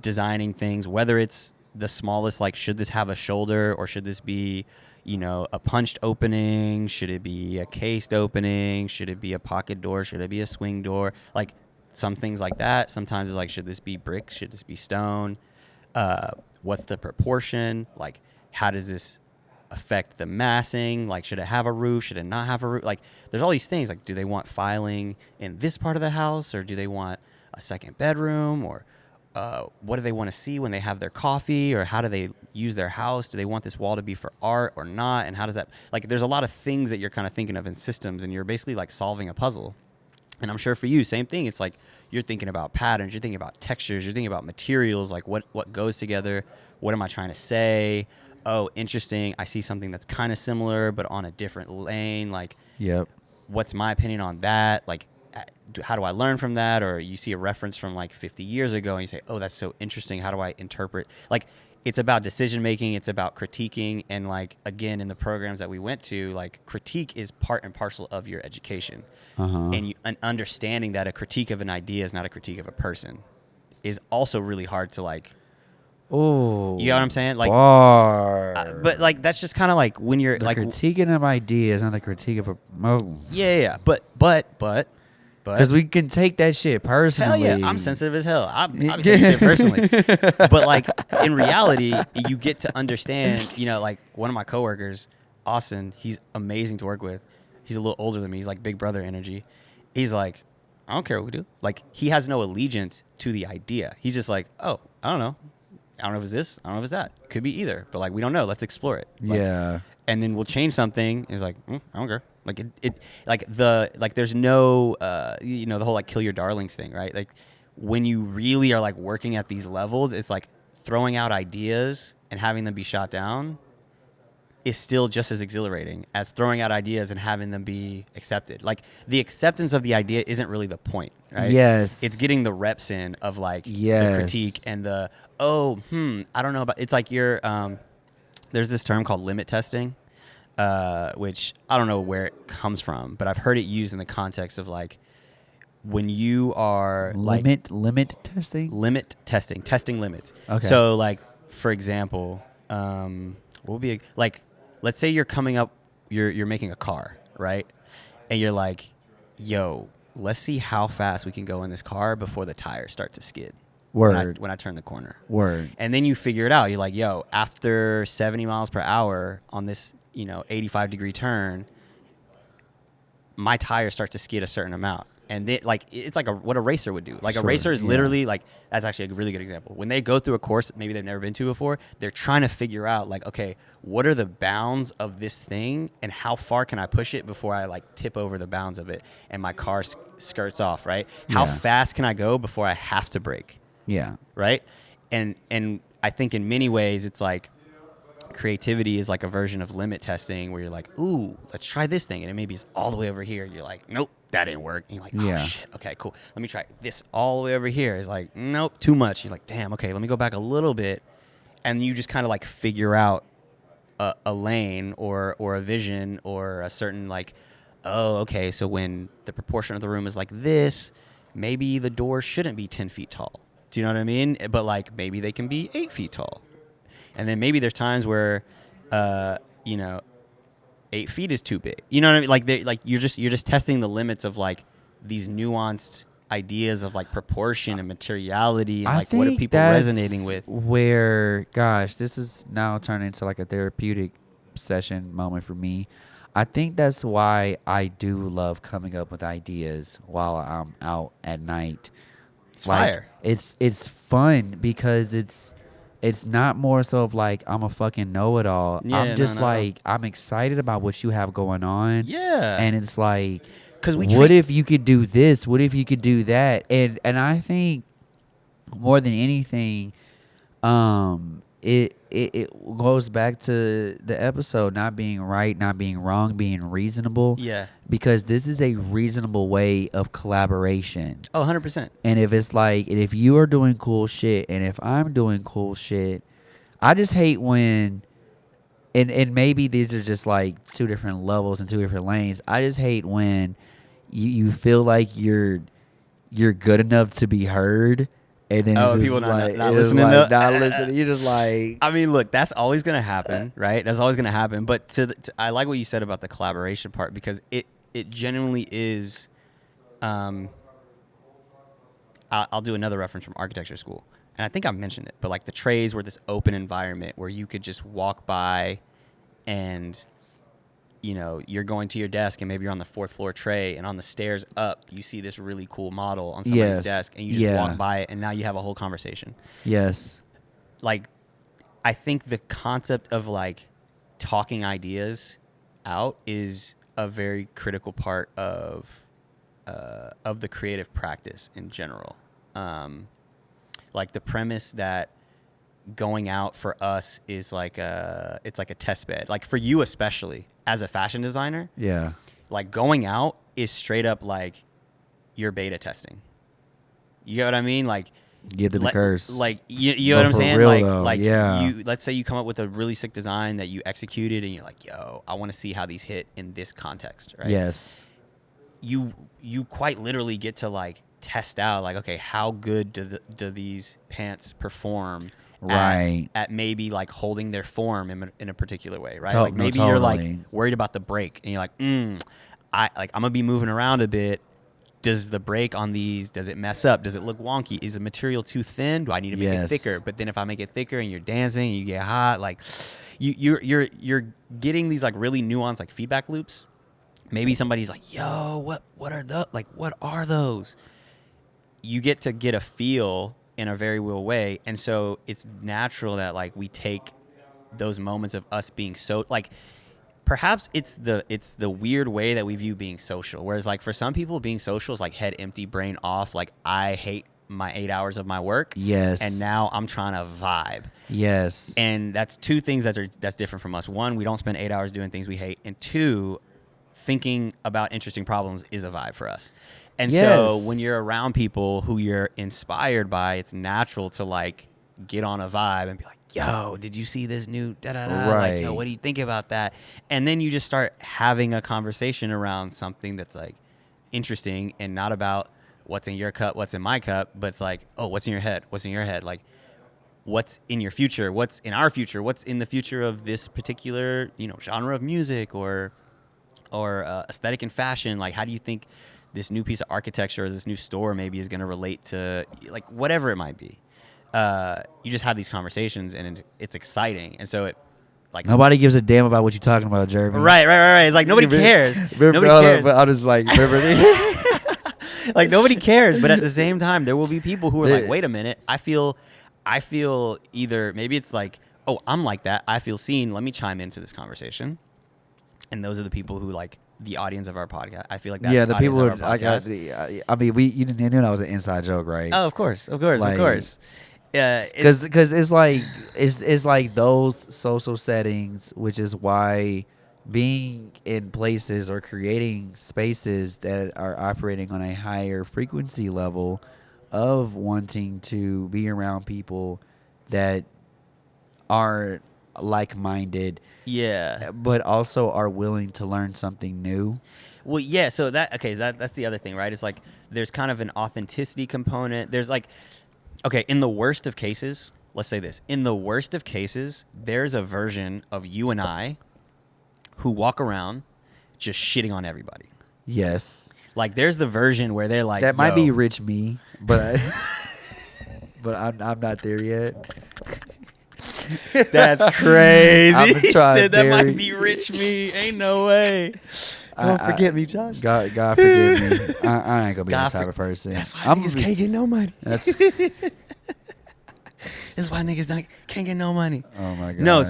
designing things, whether it's the smallest, like, should this have a shoulder or should this be, you know, a punched opening? Should it be a cased opening? Should it be a pocket door? Should it be a swing door? Like some things like that. Sometimes it's like, should this be brick? Should this be stone? What's the proportion? Like, how does this affect the massing? Like, should it have a roof? Should it not have a roof? Like, there's all these things. Like, do they want filing in this part of the house, or do they want a second bedroom, or what do they want to see when they have their coffee, or how do they use their house? Do they want this wall to be for art or not? And how does that, like, there's a lot of things that you're kind of thinking of in systems, and you're basically like solving a puzzle. And I'm sure for you, same thing. It's like you're thinking about patterns, you're thinking about textures, you're thinking about materials, like what goes together, what am I trying to say? Oh, interesting. I see something that's kind of similar, but on a different lane. Like, yep. What's my opinion on that? Like, how do I learn from that? Or you see a reference from like 50 years ago and you say, oh, that's so interesting. How do I interpret? Like, it's about decision making. It's about critiquing. And like, again, in the programs that we went to, like, critique is part and parcel of your education. And understanding that a critique of an idea is not a critique of a person is also really hard to like. Oh, you know what I'm saying? Like, but like that's just kind of like when you're the like critiquing of ideas, not the critique of a. Yeah. But Because we can take that shit personally. Hell yeah, I'm sensitive as hell. I be taking shit personally. But like in reality, you get to understand, you know, like one of my coworkers, Austin, he's amazing to work with. He's a little older than me. He's like big brother energy. He's like, I don't care what we do. Like he has no allegiance to the idea. He's just like, oh, I don't know. I don't know if it's this. I don't know if it's that. Could be either. But like we don't know. Let's explore it. Like, yeah. And then we'll change something. He's like, I don't care. Like there's no, you know, the whole like kill your darlings thing, right? Like when you really are like working at these levels, it's like throwing out ideas and having them be shot down is still just as exhilarating as throwing out ideas and having them be accepted. Like the acceptance of the idea isn't really the point, right? Yes. It's getting the reps in of like the critique and the, I don't know about, it's like there's this term called limit testing. Which I don't know where it comes from, but I've heard it used in the context of like when you are limit testing, testing limits. Okay. So like for example, what would be like, let's say you're coming up, you're making a car, right? And you're like, yo, let's see how fast we can go in this car before the tires start to skid. Word. When I turn the corner. Word. And then you figure it out. You're like, yo, after 70 miles per hour on this, 85-degree turn, my tires start to skid a certain amount. And they, like it's like what a racer would do. Like a racer is literally like, that's actually a really good example. When they go through a course maybe they've never been to before, they're trying to figure out like, okay, what are the bounds of this thing and how far can I push it before I like tip over the bounds of it and my car skirts off, right? How fast can I go before I have to brake? Yeah. Right? And I think in many ways it's like creativity is like a version of limit testing where you're like, ooh, let's try this thing. And it maybe is all the way over here. You're like, nope, that didn't work. And you're like, oh shit. Okay, cool. Let me try this all the way over here. It's like, nope, too much. You're like, damn, okay, let me go back a little bit. And you just kind of like figure out a lane or a vision or a certain like, oh, okay, so when the proportion of the room is like this, maybe the door shouldn't be 10 feet tall. Do you know what I mean? But like maybe they can be 8 feet tall. And then maybe there's times where, 8 feet is too big. You know what I mean? Like you're just testing the limits of like these nuanced ideas of like proportion and materiality and like what are people resonating with. Where, gosh, this is now turning into like a therapeutic session moment for me. I think that's why I do love coming up with ideas while I'm out at night. It's like, fire. It's fun because it's not more so of like I'm a fucking know-it-all. Yeah, I'm just I'm excited about what you have going on. Yeah. And it's like, what if you could do this? What if you could do that? And I think more than anything, it goes back to the episode not being right, not being wrong, being reasonable. Yeah. Because this is a reasonable way of collaboration. Oh, 100%. And if it's like, and if you are doing cool shit, and if I'm doing cool shit, I just hate when, and maybe these are just like two different levels and two different lanes. I just hate when you feel like you're good enough to be heard. And then it's people just not listening. Not listening. You're just like. I mean, look, that's always gonna happen, right? That's always gonna happen. But I like what you said about the collaboration part because it genuinely is. I'll do another reference from architecture school, and I think I mentioned it, but like the trays were this open environment where you could just walk by, and you're going to your desk and maybe you're on the 4th floor tray and on the stairs up you see this really cool model on somebody's desk and you just walk by it and now you have a whole conversation. Yes. Like I think the concept of like talking ideas out is a very critical part of the creative practice in general. Like the premise that going out for us is like it's like a test bed. Like for you especially as a fashion designer, yeah, like going out is straight up like you're beta testing. You get what I mean? Like give them the curse. Like you know what I'm saying? Real, like yeah. You let's say you come up with a really sick design that you executed and you're like, yo, I want to see how these hit in this context, right? Yes. You quite literally get to like test out like, okay, how good do these pants perform? Right. At maybe like holding their form in a particular way, right? Like maybe you're like worried about the break and you're like, I'm gonna be moving around a bit does the break on these, does it mess up? Does it look wonky? Is the material too thin? Do I need to make it thicker? But then if I make it thicker and you're dancing and you get hot, like you're getting these like really nuanced like feedback loops. Maybe somebody's like, yo, what are those? You get to get a feel in a very real way. And so it's natural that like we take those moments of us being so like, perhaps it's the weird way that we view being social. Whereas like for some people, being social is like head empty, brain off. Like I hate my 8 hours of my work. Yes. And now I'm trying to vibe. Yes. And that's two things that's different from us. One, we don't spend 8 hours doing things we hate. And two, thinking about interesting problems is a vibe for us. And so when you're around people who you're inspired by, it's natural to like get on a vibe and be like, yo, did you see this new da-da-da? Right. Like, yo, what do you think about that? And then you just start having a conversation around something that's like interesting and not about what's in your cup, what's in my cup, but it's like, oh, what's in your head? What's in your head? Like, what's in your future? What's in our future? What's in the future of this particular, genre of music or aesthetic and fashion? Like, how do you think this new piece of architecture or this new store maybe is going to relate to, like, whatever it might be? You just have these conversations and it's exciting. And so it, like, nobody gives a damn about what you're talking about, Jeremy. Right. It's like nobody cares. Nobody cares. But I was like, like nobody cares. But at the same time, there will be people who are like, wait a minute, I feel either maybe it's like, oh, I'm like that. I feel seen. Let me chime into this conversation. And those are the people who like the audience of our podcast. I feel like that's the people of are. our podcast. I mean, you knew that was an inside joke, right? Oh, of course. Because it's like those social settings, which is why being in places or creating spaces that are operating on a higher frequency level of wanting to be around people that are like-minded, but also are willing to learn something new. Well, yeah. So that's the other thing, right? It's like there's kind of an authenticity component. There's like, okay, in the worst of cases, let's say this. In the worst of cases, there's a version of you and I who walk around just shitting on everybody. Yes. Like there's the version where they're like, that might be rich me, but but I'm not there yet. That's crazy. He said that very... might be rich me. Ain't no way. Don't forget me, Josh. God forgive me. I ain't gonna be that type of person. That's why niggas can't get no money. This is why niggas can't get no money. Oh my god. No,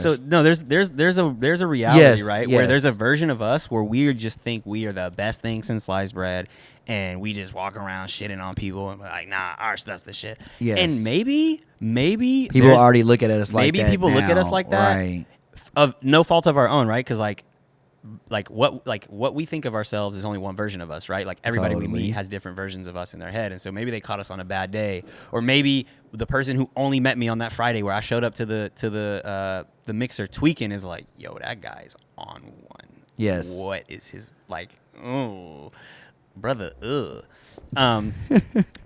there's a reality, right? Yes. Where there's a version of us where we just think we are the best thing since sliced bread, and we just walk around shitting on people and be like, nah, our stuff's the shit. Yes. And maybe people already look at us like that. Maybe people look at us like that, right? Of no fault of our own, right? Because what we think of ourselves is only one version of us, right? Like everybody we meet has different versions of us in their head, and so maybe they caught us on a bad day, or maybe the person who only met me on that Friday where I showed up to the mixer tweaking is like, yo, that guy's on one. Yes. What is his like? Oh, brother.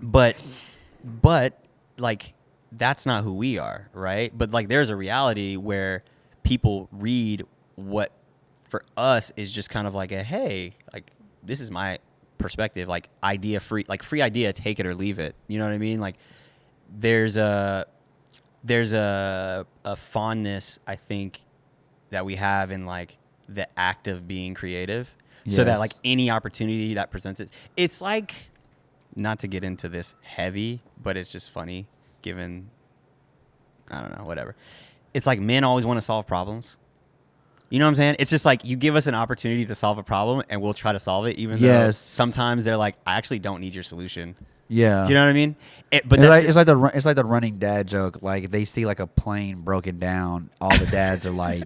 But like that's not who we are, right? But like there's a reality where people read what for us is just kind of like a, hey, like this is my perspective, like free idea, take it or leave it. You know what I mean? Like there's a fondness, I think, that we have in like the act of being creative. Yes. So that like any opportunity that presents it's like, not to get into this heavy, but it's just funny given, I don't know, whatever. It's like men always want to solve problems. You know what I'm saying? It's just like you give us an opportunity to solve a problem and we'll try to solve it, even though sometimes they're like, I actually don't need your solution. Yeah. Do you know what I mean? It's like the running dad joke. Like if they see like a plane broken down, all the dads are like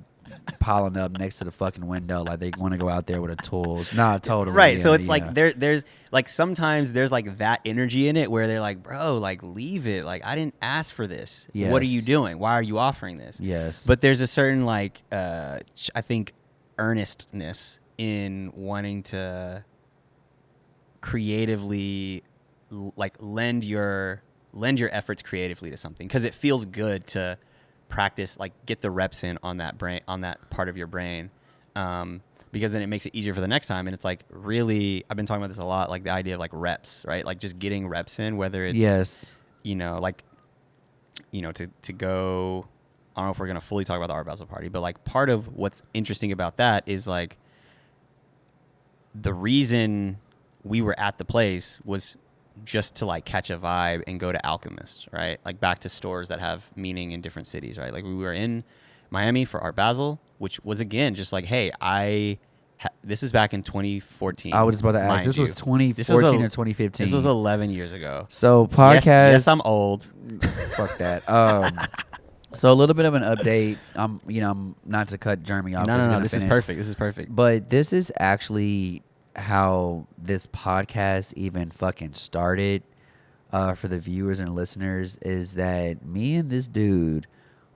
piling up next to the fucking window, like they want to go out there with a tools. Nah, totally. Right. So it's like there's like sometimes there's like that energy in it where they're like, bro, like leave it. Like I didn't ask for this. Yes. What are you doing? Why are you offering this? Yes. But there's a certain like I think earnestness in wanting to creatively like lend your efforts creatively to something, because it feels good to practice, like get the reps in on that brain, on that part of your brain. because then it makes it easier for the next time. And it's like, really, I've been talking about this a lot, like the idea of like reps, right? Like just getting reps in, whether it's, you know, like, you know, to go, I don't know if we're going to fully talk about the Art Basel party, but like part of what's interesting about that is like the reason we were at the place was just to like catch a vibe and go to Alchemist, right? Like back to stores that have meaning in different cities, right? Like we were in Miami for Art Basel, which was again just like, hey, this is back in 2014. I was just about to ask. This was 2014 or 2015. This was 11 years ago. So podcast. Yes, I'm old. Fuck that. So a little bit of an update. I'm not to cut Jeremy off. No. This is perfect. This is perfect. But this is actually how this podcast even fucking started. For the viewers and listeners, is that me and this dude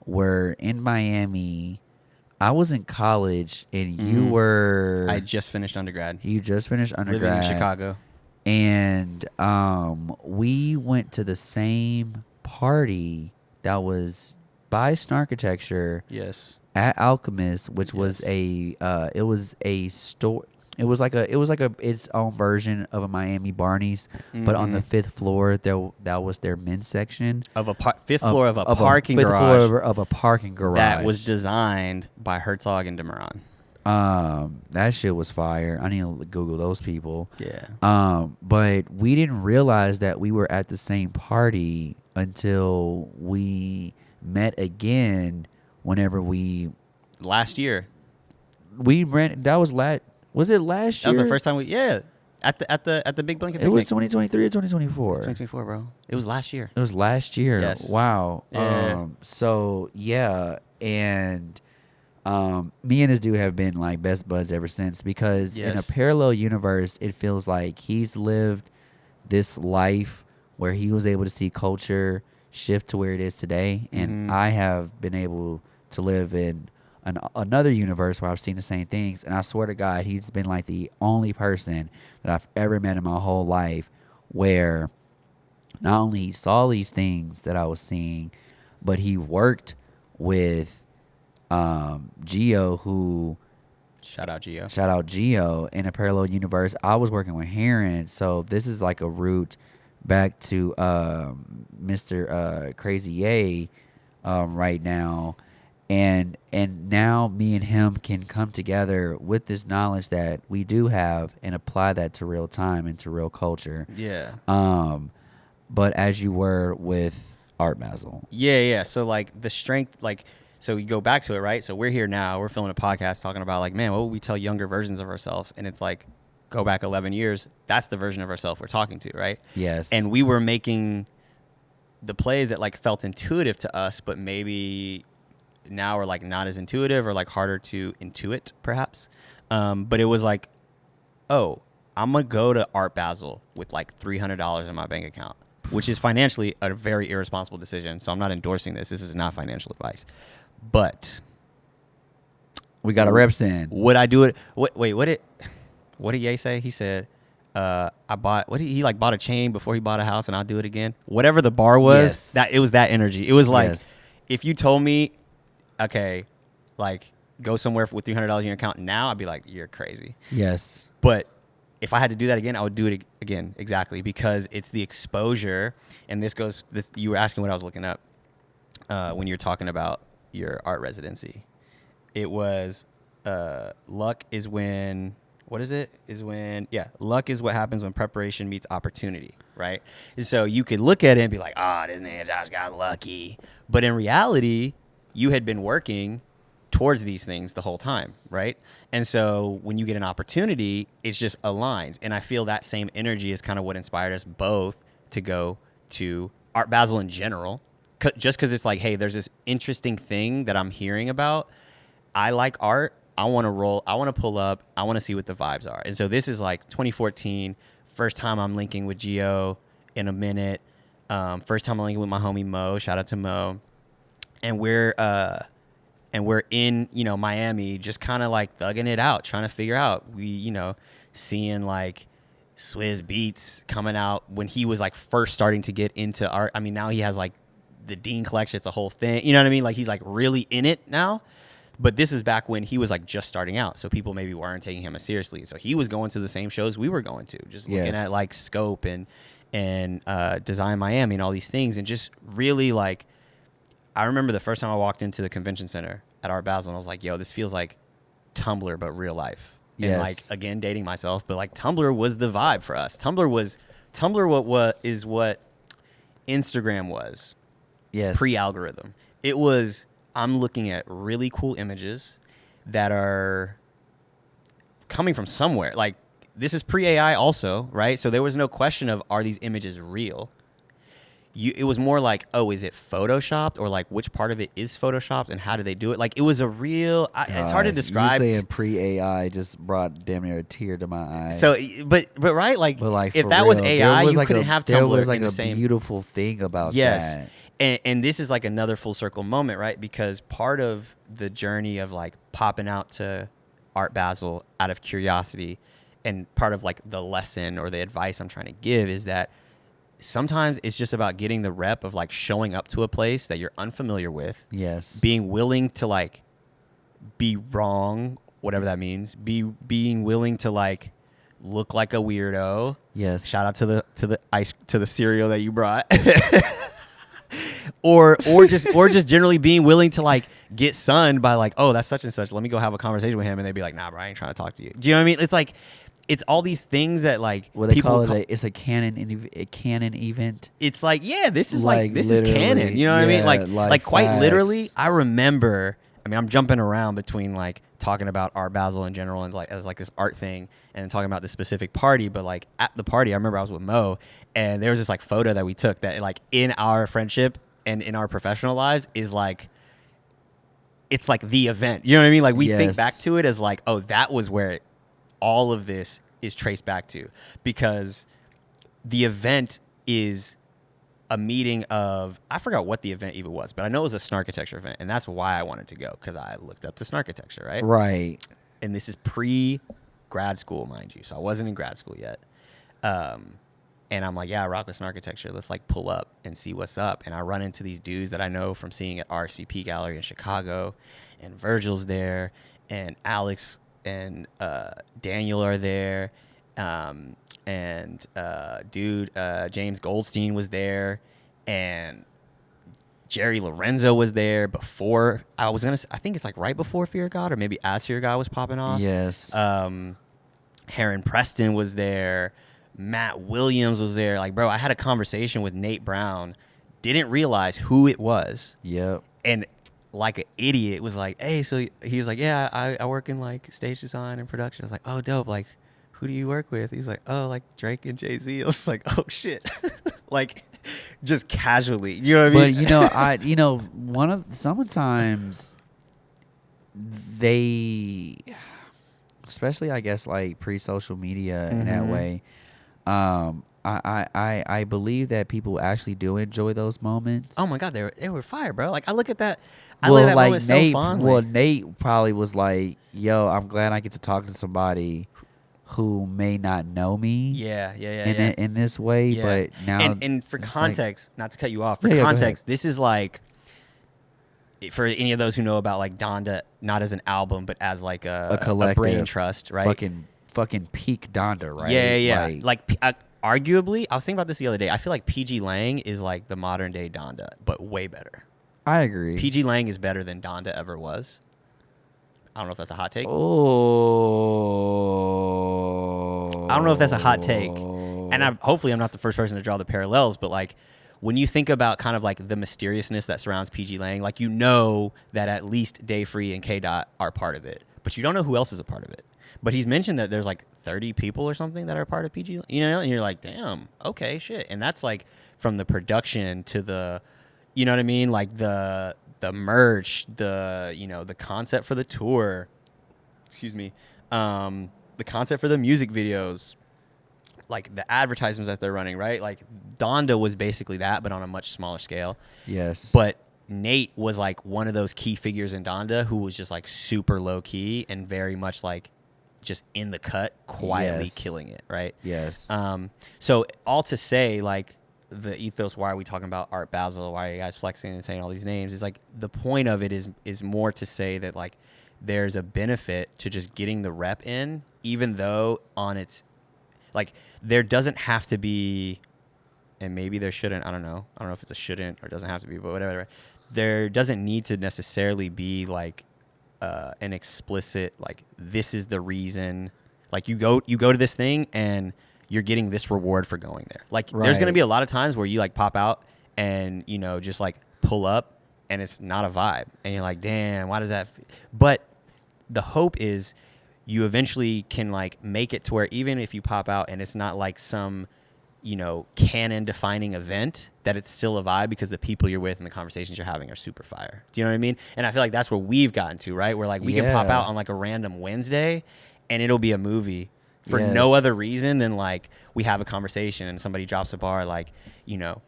were in Miami. I was in college and you were... I just finished undergrad. You just finished undergrad. Living in Chicago. And we went to the same party that was by Snarkitecture. Yes. At Alchemist, which was a store. It was like its own version of a Miami Barney's, but on the 5th floor that was their men's section of a fifth floor of a parking garage that was designed by Herzog and Demeron. That shit was fire. I need to Google those people. Yeah. But we didn't realize that we were at the same party until we met again. Whenever last year, we ran. That was Was it last year? That was the first time at the Big Blanket Picnic. It was 2023 or 2024. It's 2024, bro. It was last year. It was last year. Yes. Wow. Yeah. So yeah, and me and this dude have been like best buds ever since, because in a parallel universe, it feels like he's lived this life where he was able to see culture shift to where it is today, and I have been able to live in another universe where I've seen the same things. And I swear to God, he's been like the only person that I've ever met in my whole life where not only he saw these things that I was seeing, but he worked with Geo, who... Shout out Geo in a parallel universe. I was working with Heron, so this is like a route back to Mr. Crazy A right now. And now me and him can come together with this knowledge that we do have and apply that to real time and to real culture. Yeah. But as you were with Art Basel. Yeah. So like the strength, like, so you go back to it, right? So we're here now. We're filming a podcast talking about like, man, what would we tell younger versions of ourselves? And it's like, go back 11 years. That's the version of ourselves we're talking to, right? Yes. And we were making the plays that like felt intuitive to us, but maybe now are like not as intuitive or like harder to intuit perhaps. But it was like, oh, I'm going to go to Art Basel with like $300 in my bank account, which is financially a very irresponsible decision. So I'm not endorsing this. This is not financial advice. But we got a reps in. Would I do it? Wait, what did Ye say? He said, I bought, he like bought a chain before he bought a house and I'll do it again. Whatever the bar was, it was that energy. It was like, if you told me, okay, like go somewhere with $300 in your account now, I'd be like, you're crazy. Yes. But if I had to do that again, I would do it again. Exactly. Because it's the exposure. And this goes, you were asking what I was looking up when you're talking about your art residency. It was luck is when, what is it? Luck is what happens when preparation meets opportunity, right? And so you could look at it and be like, this man Josh got lucky. But in reality, you had been working towards these things the whole time, right? And so when you get an opportunity, it just aligns. And I feel that same energy is kind of what inspired us both to go to Art Basel in general, just because it's like, hey, there's this interesting thing that I'm hearing about. I like art. I want to roll. I want to pull up. I want to see what the vibes are. And so this is like 2014, first time I'm linking with Geo in a minute. First time I'm linking with my homie Mo. Shout out to Mo. And we're in, Miami, just kind of like thugging it out, trying to figure out. We, seeing like Swizz Beats coming out when he was like first starting to get into art. I mean, now he has like the Dean collection. It's a whole thing. You know what I mean? Like he's like really in it now. But this is back when he was like just starting out, so people maybe weren't taking him as seriously. So he was going to the same shows we were going to, just looking at like Scope and Design Miami and all these things, and just really like. I remember the first time I walked into the convention center at Art Basel, and I was like, "Yo, this feels like Tumblr but real life." Yes. And like again, dating myself, but like Tumblr was the vibe for us. Tumblr is what Instagram was. Yes. Pre-algorithm. It was. I'm looking at really cool images that are coming from somewhere. Like, this is pre-AI also, right? So there was no question of, are these images real? It was more like, oh, is it photoshopped? Or like, which part of it is photoshopped and how do they do it? Like, it was a real, it's hard to describe. You saying pre-AI just brought damn near a tear to my eye. So, but right? Like if that real, was AI, you couldn't have Tumblr. There was like in the a same... beautiful thing about yes. that. And this is like another full circle moment, right? Because part of the journey of like popping out to Art Basel out of curiosity, and part of like the lesson or the advice I'm trying to give is that sometimes it's just about getting the rep of like showing up to a place that you're unfamiliar with. Yes. Being willing to like be wrong, whatever that means. Being willing to like look like a weirdo. Yes. Shout out to the cereal that you brought. or just generally being willing to like get sunned by like, oh, that's such and such. Let me go have a conversation with him, and they'd be like, nah, bro, I ain't trying to talk to you. Do you know what I mean? It's like, it's all these things that like what they call it. It's a canon event. It's like, yeah, this is like this is canon. You know what I mean? Like quite facts. Literally. I remember. I mean, I'm jumping around between like talking about Art Basel in general and like as like this art thing, and then talking about this specific party. But like at the party, I remember I was with Mo, and there was this like photo that we took that like in our friendship and in our professional lives is like, it's like the event. You know what I mean? Like we think back to it as like, oh, that was where all of this is traced back to, because the event is a meeting of, I forgot what the event even was, but I know it was a Snarkitecture event, and that's why I wanted to go, because I looked up to Snarkitecture, right? Right. And this is pre-grad school, mind you, so I wasn't in grad school yet. And I'm like, yeah, I rock with Snarkitecture. Let's like pull up and see what's up. And I run into these dudes that I know from seeing at RSVP Gallery in Chicago, and Virgil's there, and Alex and Daniel are there, and James Goldstein was there, and Jerry Lorenzo was there before. I think it's like right before Fear of God, or maybe as Fear of God was popping off. Yes. Heron Preston was there. Matt Williams was there. Like, bro, I had a conversation with Nate Brown. Didn't realize who it was. Yep. And like an idiot was like, hey, so he's like, yeah, I work in like stage design and production. I was like, oh, dope. Like, who do you work with? He's like, oh, like Drake and Jay-Z. I was like, oh shit. Like, just casually. You know what I mean? But sometimes they, especially I guess like pre-social media in that way, I believe that people actually do enjoy those moments. Oh my God, they were fire, bro. Like I look at that, moment so fondly. Well, Nate probably was like, "Yo, I'm glad I get to talk to somebody who may not know me." Yeah. In this way, yeah. But now, and for context, not to cut you off, this is like, for any of those who know about like Donda, not as an album, but as like a brain trust, right? Fucking peak Donda, right? Yeah. Like arguably, I was thinking about this the other day. I feel like PG Lang is like the modern day Donda, but way better. I agree. PG Lang is better than Donda ever was. I don't know if that's a hot take. Oh. I don't know if that's a hot take. And hopefully I'm not the first person to draw the parallels, but like when you think about kind of like the mysteriousness that surrounds PG Lang, like you know that at least Day Free and K Dot are part of it, but you don't know who else is a part of it. But he's mentioned that there's like 30 people or something that are part of PG, you know, and you're like, damn, okay, shit. And that's like from the production to the, you know what I mean? Like the merch, the concept for the tour, the concept for the music videos, like the advertisements that they're running, right? Like Donda was basically that, but on a much smaller scale. Yes. But Nate was like one of those key figures in Donda who was just like super low key and very much like just in the cut, quietly killing it, right? Yes. So all to say, like, the ethos. Why are we talking about Art Basel? Why are you guys flexing and saying all these names? Is like the point of it is more to say that like there's a benefit to just getting the rep in, even though on its like there doesn't have to be, and maybe there shouldn't. I don't know if it's a shouldn't or doesn't have to be, but whatever. There doesn't need to necessarily be like an explicit like this is the reason. Like you go to this thing and you're getting this reward for going there. Like there's going to be a lot of times where you like pop out and, you know, just like pull up and it's not a vibe. And you're like, damn, why does that? But the hope is you eventually can like make it to where even if you pop out and it's not like some, you know, canon defining event, that it's still a vibe because the people you're with and the conversations you're having are super fire. Do you know what I mean? And I feel like that's where we've gotten to, right? Where like we can pop out on like a random Wednesday and it'll be a movie for no other reason than like we have a conversation and somebody drops a bar like, you know,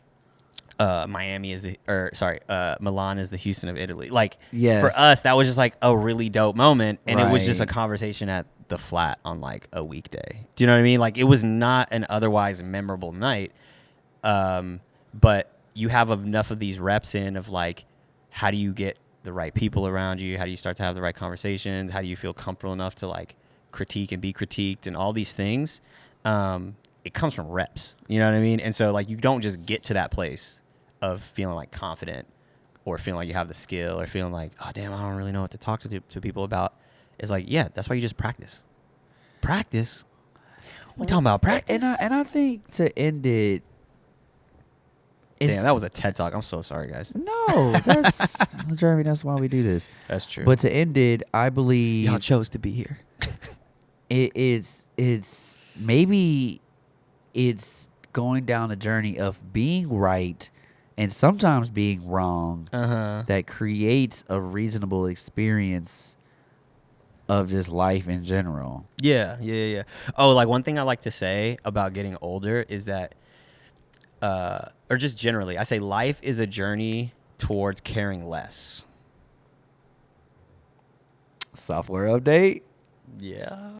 Milan is the Houston of Italy. Like for us, that was just like a really dope moment. And it was just a conversation at the flat on like a weekday. Do you know what I mean? Like it was not an otherwise memorable night. But you have enough of these reps in of like, how do you get the right people around you? How do you start to have the right conversations? How do you feel comfortable enough to like critique and be critiqued and all these things? It comes from reps, you know what I mean? And so like, you don't just get to that place of feeling like confident or feeling like you have the skill or feeling like, oh damn, I don't really know what to talk to people about. It's like, yeah, that's why you just practice. We're talking about practice. And I think to end it, damn, that was a TED Talk. I'm so sorry, guys. No, that's Jeremy. That's why we do this. That's true. But to end it, I believe y'all chose to be here. It's maybe it's going down a journey of being right and sometimes being wrong that creates a reasonable experience of just life in general. Yeah. Oh, like one thing I like to say about getting older is that, or just generally, I say life is a journey towards caring less. Software update. Yeah.